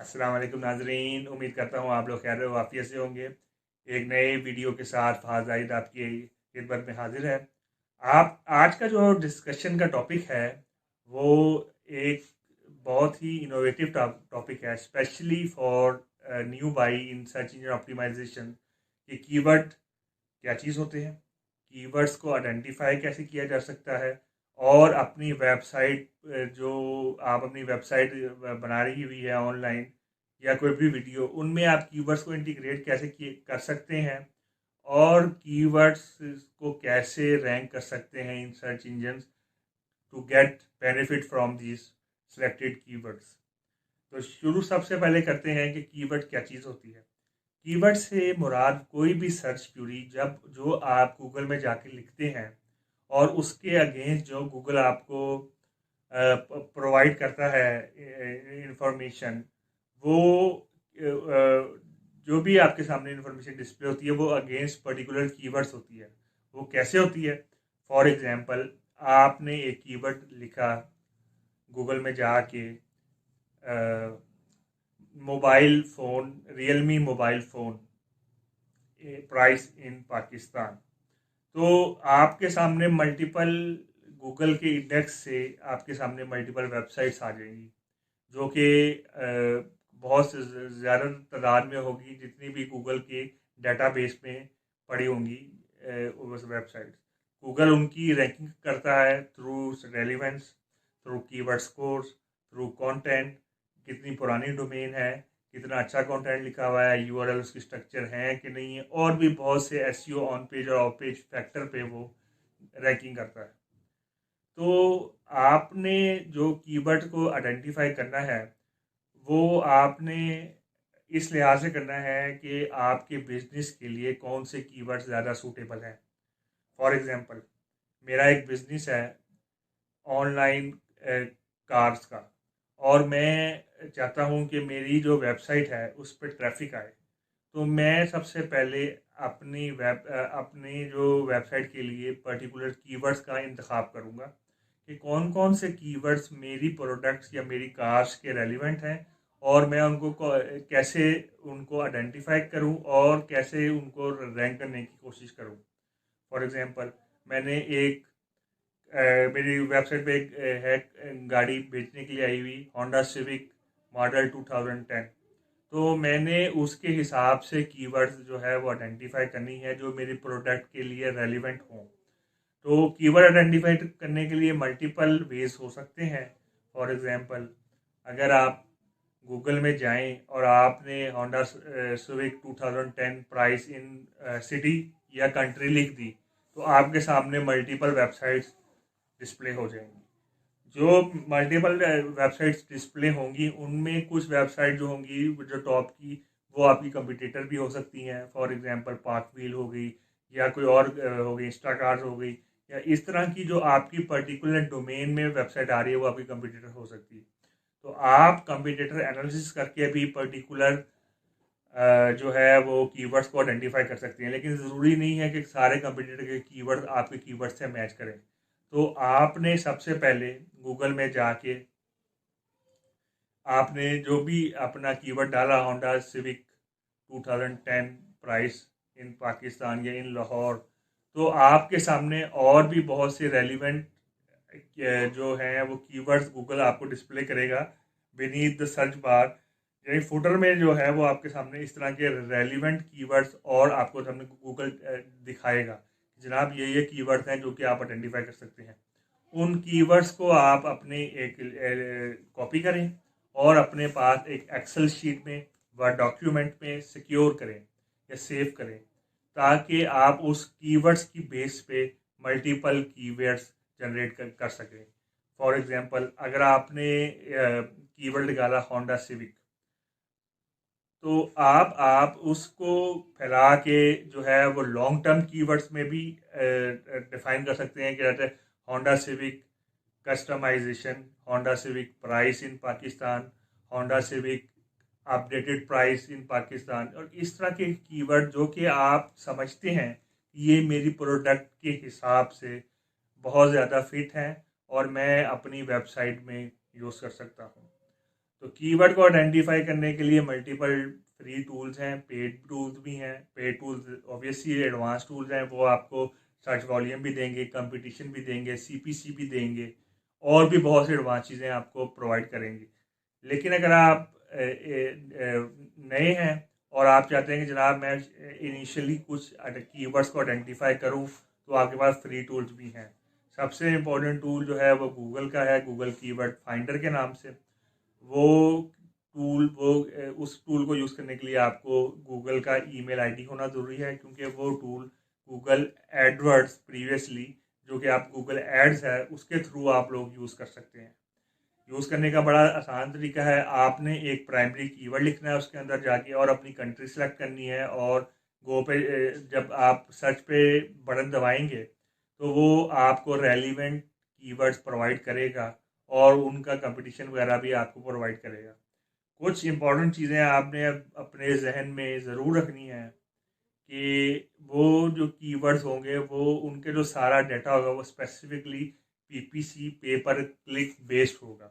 अस्सलाम वालेकुम नाजरीन, उम्मीद करता हूँ आप लोग खैर वाफियत से होंगे। एक नए वीडियो के साथ फाज जाहिद आपकी खिदमत में हाजिर है। आप आज का जो डिस्कशन का टॉपिक है वो एक बहुत ही इनोवेटिव टॉपिक है, specially for newbie in search engine optimisation. कि कीवर्ड क्या चीज़ होते हैं, कीवर्ड्स को आइडेंटिफाई कैसे किया जा सकता है, और अपनी वेबसाइट जो आप अपनी वेबसाइट बना रही हुई है ऑनलाइन या कोई भी वीडियो, उनमें आप कीवर्ड्स को इंटीग्रेट कैसे कर सकते हैं, और कीवर्ड्स को कैसे रैंक कर सकते हैं in search engine to get benefit from these selected keywords. तो शुरू सबसे पहले करते हैं कि कीवर्ड क्या चीज़ होती है। कीवर्ड से मुराद कोई भी सर्च क्यूरी जब जो आप गूगल में जाके लिखते हैं और उसके अगेंस्ट जो गूगल आपको प्रोवाइड करता है इंफॉर्मेशन, वो जो भी आपके सामने इंफॉर्मेशन डिस्प्ले होती है वो अगेंस्ट पर्टिकुलर कीवर्ड्स होती है। वो कैसे होती है? फॉर एग्जांपल, आपने एक कीवर्ड लिखा गूगल में जाके, mobile phone, Realme mobile phone price in Pakistan. तो आपके सामने मल्टीपल गूगल के इंडेक्स से आपके सामने मल्टीपल वेबसाइट्स आ जाएंगी, जो कि बहुत ज़्यादा तादाद में होगी, जितनी भी गूगल के डेटाबेस में पड़ी होंगी उस वेबसाइट। गूगल उनकी रैंकिंग करता है through relevance, through keyword scores, through content, कितनी पुरानी डोमेन है, कितना अच्छा कंटेंट लिखा हुआ है, यूआरएल उसकी स्ट्रक्चर है कि नहीं है, और भी बहुत से एसईओ ऑन पेज और ऑफ पेज फैक्टर पे वो रैंकिंग करता है। तो आपने जो कीवर्ड को आइडेंटिफाई करना है वो आपने इस लिहाज से करना है कि आपके बिजनेस के लिए कौन से कीवर्ड ज़्यादा सूटेबल हैं। फॉर एग्जांपल, मेरा एक बिजनेस है ऑनलाइन कार्स का, और मैं चाहता हूँ कि मेरी जो वेबसाइट है उस पर ट्रैफिक आए। तो मैं सबसे पहले अपनी जो वेबसाइट के लिए पर्टिकुलर कीवर्ड्स का इंतखाब करूँगा कि कौन कौन से कीवर्ड्स मेरी प्रोडक्ट्स या मेरी कार्स के रेलिवेंट हैं, और मैं उनको कैसे उनको आइडेंटिफाई करूं और कैसे उनको रैंक करने की कोशिश करूं। फॉर एग्जांपल, मैंने एक मेरी वेबसाइट पे एक है गाड़ी बेचने के लिए आई हुई, होंडा सिविक मॉडल 2010। तो मैंने उसके हिसाब से कीवर्ड्स जो है वो आइडेंटिफाई करनी है जो मेरे प्रोडक्ट के लिए रेलिवेंट हों। तो कीवर्ड आइडेंटिफाई करने के लिए मल्टीपल वेज हो सकते हैं। फॉर एग्जांपल, अगर आप गूगल में जाएं और आपने Honda civic 2010 price in city या कंट्री लिख दी, तो आपके सामने मल्टीपल वेबसाइट्स डिस्प्ले हो जाएंगी। जो मल्टीपल वेबसाइट्स डिस्प्ले होंगी उनमें कुछ वेबसाइट जो होंगी जो टॉप की, वो आपकी कंपटीटर भी हो सकती हैं। फॉर एग्जांपल, पार्क व्हील हो गई, या कोई और हो गई, इंस्टाकार्ट हो गई, या इस तरह की जो आपकी पर्टिकुलर डोमेन में वेबसाइट आ रही है वो आपकी कंपटीटर हो सकती है। तो आप कंपटीटर एनालिसिस करके भी पर्टिकुलर जो है वो कीवर्ड्स को आइडेंटिफाई कर सकते हैं, लेकिन ज़रूरी नहीं है कि सारे कंपटीटर के कीवर्ड आपके कीवर्ड से मैच करें। तो आपने सबसे पहले गूगल में जाके आपने जो भी अपना कीवर्ड डाला, Honda civic 2010 price in Pakistan या इन लाहौर, तो आपके सामने और भी बहुत से रेलिवेंट जो हैं वो कीवर्ड्स गूगल आपको डिस्प्ले करेगा बीनीथ द सर्च बार। यानी फुटर में जो है वो आपके सामने इस तरह के रेलिवेंट कीवर्ड्स और आपको सामने गूगल दिखाएगा, जनाब ये कीवर्ड्स हैं जो कि आप आइडेंटिफाई कर सकते हैं। उन कीवर्ड्स को आप अपने एक कॉपी करें और अपने पास एक एक्सेल शीट में व डॉक्यूमेंट में सिक्योर करें या सेव करें, ताकि आप उस कीवर्ड्स की बेस पे मल्टीपल कीवर्ड्स जनरेट कर सकें। फॉर एग्जांपल, अगर आपने कीवर्ड निकाला होंडा सिविक, तो आप उसको फैला के जो है वो लॉन्ग टर्म कीवर्ड्स में भी डिफाइन कर सकते हैं कि जैसे Honda Civic customisation, Honda Civic price in Pakistan, Honda Civic updated price in Pakistan, और इस तरह के कीवर्ड जो कि आप समझते हैं कि ये मेरी प्रोडक्ट के हिसाब से बहुत ज़्यादा फिट हैं और मैं अपनी वेबसाइट में यूज़ कर सकता हूँ। तो कीवर्ड को आइडेंटिफाई करने के लिए मल्टीपल फ्री टूल्स हैं, पेड टूल्स भी हैं। Paid tools obviously advance tools हैं, वो आपको सर्च वॉल्यूम भी देंगे, कंपटीशन भी देंगे, सीपीसी भी देंगे, और भी बहुत सी एडवांस चीज़ें आपको प्रोवाइड करेंगे। लेकिन अगर आप नए हैं और आप चाहते हैं कि जनाब मैं इनिशियली कुछ कीवर्ड्स को आइडेंटिफाई करूं, तो आपके पास फ्री टूल्स भी हैं। सबसे इम्पोर्टेंट टूल जो है वो गूगल का है, गूगल कीवर्ड फाइंडर के नाम से। वो उस टूल को यूज़ करने के लिए आपको गूगल का ईमेल आईडी होना ज़रूरी है, क्योंकि वो टूल गूगल एडवर्ड्स प्रीवियसली जो कि आप गूगल एड्स है उसके थ्रू आप लोग यूज़ कर सकते हैं। यूज़ करने का बड़ा आसान तरीका है, आपने एक प्राइमरी कीवर्ड लिखना है उसके अंदर जाके और अपनी कंट्री सेलेक्ट करनी है, और गो पे जब आप सर्च पे बटन दबाएंगे तो वो आपको रेलिवेंट कीवर्ड्स प्रोवाइड करेगा और उनका कंपटीशन वगैरह भी आपको प्रोवाइड करेगा। कुछ इंपॉर्टेंट चीज़ें आपने अपने जहन में ज़रूर रखनी है कि वो जो कीवर्ड्स होंगे वो उनके जो सारा डाटा होगा वो स्पेसिफिकली पीपीसी पे पर क्लिक बेस्ड होगा।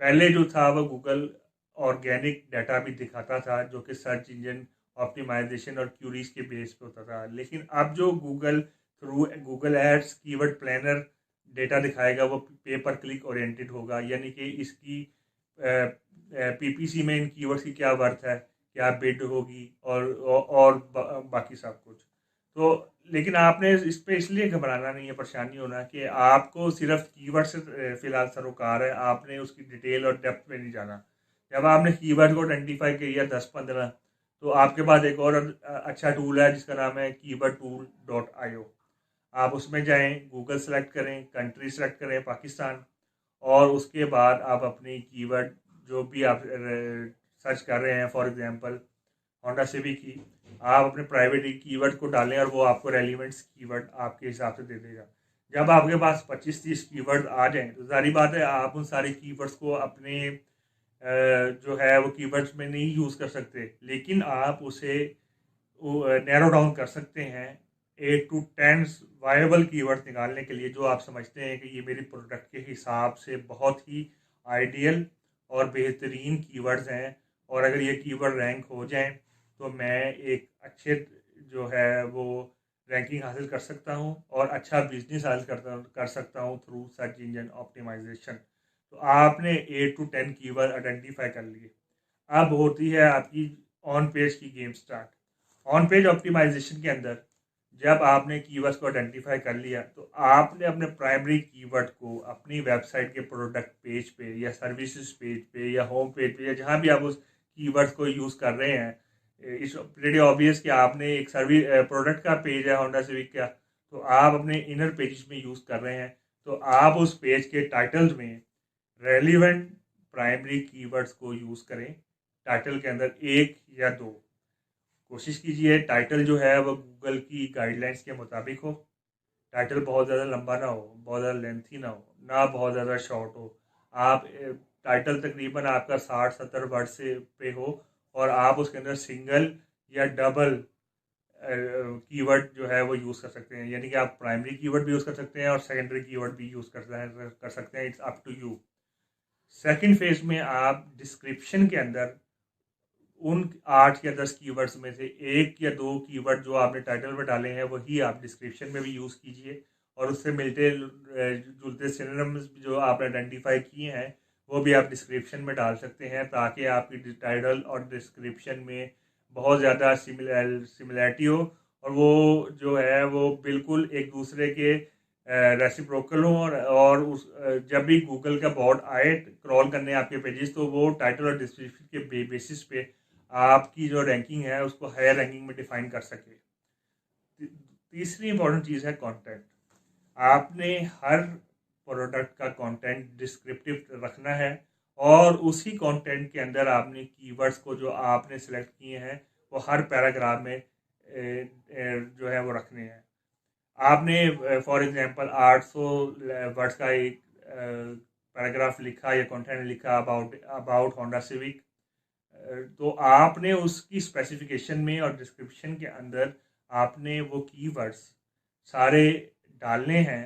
पहले जो था वो गूगल ऑर्गेनिक डाटा भी दिखाता था, जो कि सर्च इंजन ऑप्टिमाइजेशन और क्यूरीज के बेस पे होता था। लेकिन अब जो Google through Google Ads keyword planner data दिखाएगा वो पे पर क्लिक ओरिएंटेड होगा, यानी कि इसकी पीपीसी में इन कीवर्ड्स की क्या वर्थ है, क्या बिड होगी, और बाकी सब कुछ। तो लेकिन आपने इस पे इसलिए घबराना नहीं है, परेशानी होना कि आपको सिर्फ कीवर्ड से फिलहाल सरोकार है, आपने उसकी डिटेल और डेप्थ में नहीं जाना। जब आपने कीवर्ड को आइडेंटिफाई किया 10-15, तो आपके पास एक और अच्छा टूल है जिसका नाम है keywordtool.io। आप उसमें जाएं, गूगल सेलेक्ट करें, कंट्री सेलेक्ट करें पाकिस्तान, और उसके बाद आप अपनी कीवर्ड जो भी आप सर्च कर रहे हैं, फॉर एग्जांपल होंडा सिविक की, आप अपने प्राइवेट कीवर्ड को डालें और वो आपको रेलिवेंट कीवर्ड आपके हिसाब से दे देगा। जब आपके पास 25-30 कीवर्ड आ जाएं तो जारी बात है आप उन सारे कीवर्ड्स को अपने जो है वो कीवर्ड्स में नहीं यूज़ कर सकते, लेकिन आप उसे नैरो डाउन कर सकते हैं 8 to 10 वायबल कीवर्ड्स निकालने के लिए, जो आप समझते हैं कि ये मेरी प्रोडक्ट के हिसाब से बहुत ही आइडियल और बेहतरीन कीवर्ड्स हैं, और अगर ये कीवर्ड रैंक हो जाएं तो मैं एक अच्छे जो है वो रैंकिंग हासिल कर सकता हूं और अच्छा बिजनेस हासिल कर सकता हूं थ्रू सर्च इंजन ऑप्टिमाइजेशन। तो आपने 8 to 10 कीवर्ड आइडेंटिफाई कर लिए। अब होती है आपकी ऑन पेज की game start. On page optimization के अंदर जब आपने कीवर्ड्स को आइडेंटिफाई कर लिया तो आपने अपने प्राइमरी कीवर्ड को अपनी वेबसाइट के प्रोडक्ट पेज पे या सर्विसेज पेज पे या होम पेज पे या जहाँ भी आप उस कीवर्ड्स को यूज़ कर रहे हैं, इट्स प्रीटी ऑब्वियस कि आपने एक सर्विस प्रोडक्ट का पेज है होंडा सिविक का, तो आप अपने इनर पेजेस में यूज़ कर रहे हैं, तो आप उस पेज के टाइटल्स में रेलिवेंट प्राइमरी कीवर्ड्स को यूज़ करें। टाइटल के अंदर 1 या 2, कोशिश कीजिए टाइटल जो है वो गूगल की गाइडलाइंस के मुताबिक हो। टाइटल बहुत ज़्यादा लंबा ना हो, बहुत ज़्यादा लेंथी ना हो, ना बहुत ज़्यादा शॉर्ट हो। आप टाइटल तकरीबन आपका 60-70 वर्ड से पे हो और आप उसके अंदर सिंगल या डबल कीवर्ड जो है वो यूज़ कर सकते हैं, यानी कि आप प्राइमरी कीवर्ड भी यूज़ कर सकते हैं और सेकेंडरी कीवर्ड भी यूज़ कर सकते हैं। It's up to you. Second phase में आप डिस्क्रिप्शन के अंदर उन 8 या 10 कीवर्ड्स में से 1 या 2 कीवर्ड जो आपने टाइटल में डाले हैं वही आप डिस्क्रिप्शन में भी यूज़ कीजिए, और उससे मिलते जुलते सिनोनिम्स जो आपने आइडेंटिफाई किए हैं वो भी आप डिस्क्रिप्शन में डाल सकते हैं, ताकि आपकी टाइटल और डिस्क्रिप्शन में बहुत ज़्यादा सिमिलैरिटी हो और वो जो है वो बिल्कुल एक दूसरे के रेसिप्रोकल हो, और उस जब भी गूगल का बॉट आए क्रॉल करने आपके पेजेस तो वो टाइटल और डिस्क्रिप्शन के बेसिस पे आपकी जो रैंकिंग है उसको हायर रैंकिंग में डिफाइन कर सके। तीसरी इंपॉर्टेंट चीज़ है कंटेंट। आपने हर प्रोडक्ट का कंटेंट डिस्क्रिप्टिव रखना है और उसी कंटेंट के अंदर आपने कीवर्ड्स को जो आपने सेलेक्ट किए हैं वो हर पैराग्राफ में जो है वो रखने हैं। आपने फॉर एग्जांपल 800 वर्ड्स का एक पैराग्राफ लिखा या कंटेंट लिखा अबाउट होंडा सिविक, तो आपने उसकी स्पेसिफिकेशन में और डिस्क्रिप्शन के अंदर आपने वो कीवर्ड्स सारे डालने हैं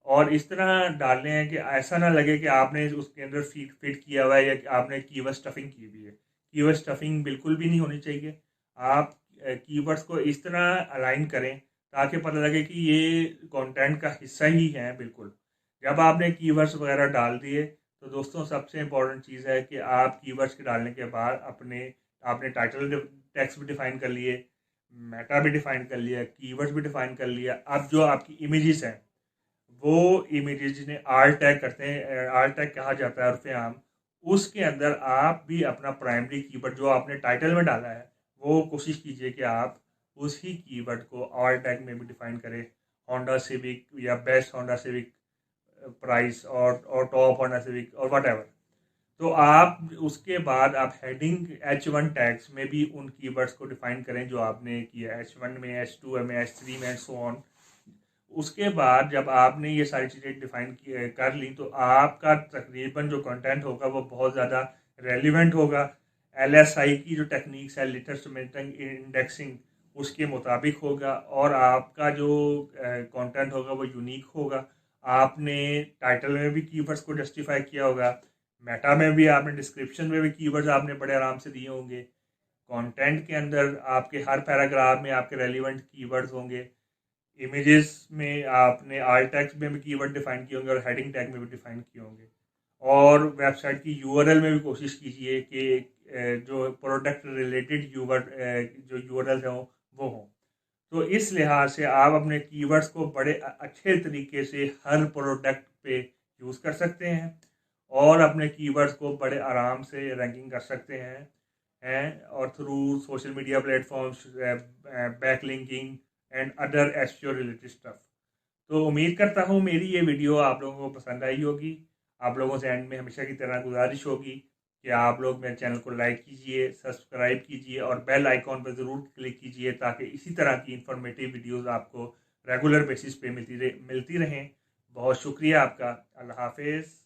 और इस तरह डालने हैं कि ऐसा ना लगे कि आपने उसके अंदर फिट किया हुआ है या कि आपने कीवर्ड स्टफिंग की हुई है। कीवर्ड स्टफिंग बिल्कुल भी नहीं होनी चाहिए। आप कीवर्ड्स को इस तरह अलाइन करें ताकि पता लगे कि ये कंटेंट का हिस्सा ही है। बिल्कुल जब आपने कीवर्ड्स वगैरह डाल दिए तो दोस्तों सबसे इम्पोर्टेंट चीज़ है कि आप कीवर्ड्स के डालने के बाद आपने टाइटल टेक्स्ट भी डिफाइन कर लिए, मेटा भी डिफाइन कर लिया, कीवर्ड्स भी डिफाइन कर लिया। अब जो आपकी इमेजेस हैं वो इमेजेस जिन्हें आर टैग करते हैं, आर टैग कहा जाता है उर्फ़ आम, उसके अंदर आप भी अपना प्राइमरी कीवर्ड जो आपने टाइटल में डाला है वो कोशिश कीजिए कि आप उसी कीवर्ड को आर टैग में भी डिफाइन करें। होंडा सिविक या बेस्ट होंडा सिविक प्राइस और टॉप होंडा सिविक और वट। तो आप उसके बाद आप हेडिंग H1 टैग्स में भी उन कीवर्ड्स को डिफाइन करें जो आपने किया H1 में, H2 में, H3 में, सो ऑन। उसके बाद जब आपने ये सारी चीज़ें डिफाइन कर ली तो आपका तकरीबन जो कंटेंट होगा वो बहुत ज़्यादा रेलिवेंट होगा। LSI की जो टेक्निक्स है, लिटर सीमेंटिंग इंडेक्सिंग, उसके मुताबिक होगा और आपका जो कंटेंट होगा वो यूनिक होगा। आपने टाइटल में भी कीवर्ड्स को जस्टिफाई किया होगा, मेटा में भी आपने, डिस्क्रिप्शन में भी कीवर्ड्स आपने बड़े आराम से दिए होंगे, कंटेंट के अंदर आपके हर पैराग्राफ में आपके रेलिवेंट कीवर्ड्स होंगे, इमेजेस में आपने आल्ट टैग्स में भी कीवर्ड डिफाइन किए होंगे और हेडिंग टैग में भी डिफाइन किए होंगे। और वेबसाइट की यूआरएल में भी कोशिश कीजिए कि जो प्रोडक्ट रिलेटेड जो यूआरएल हों वो हों। तो इस लिहाज से आप अपने कीवर्ड्स को बड़े अच्छे तरीके से हर प्रोडक्ट पे यूज़ कर सकते हैं और अपने कीवर्ड्स को बड़े आराम से रैंकिंग कर सकते हैं और through social media platforms, backlinking and other SEO related stuff. तो उम्मीद करता हूँ मेरी ये वीडियो आप लोगों को पसंद आई होगी। आप लोगों से एंड में हमेशा की तरह गुजारिश होगी कि आप लोग मेरे चैनल को लाइक कीजिए, सब्सक्राइब कीजिए और बेल आइकॉन पर ज़रूर क्लिक कीजिए ताकि इसी तरह की इंफॉर्मेटिव वीडियोस आपको रेगुलर बेसिस पे मिलती रहें। बहुत शुक्रिया आपका। अल्लाह हाफिज़।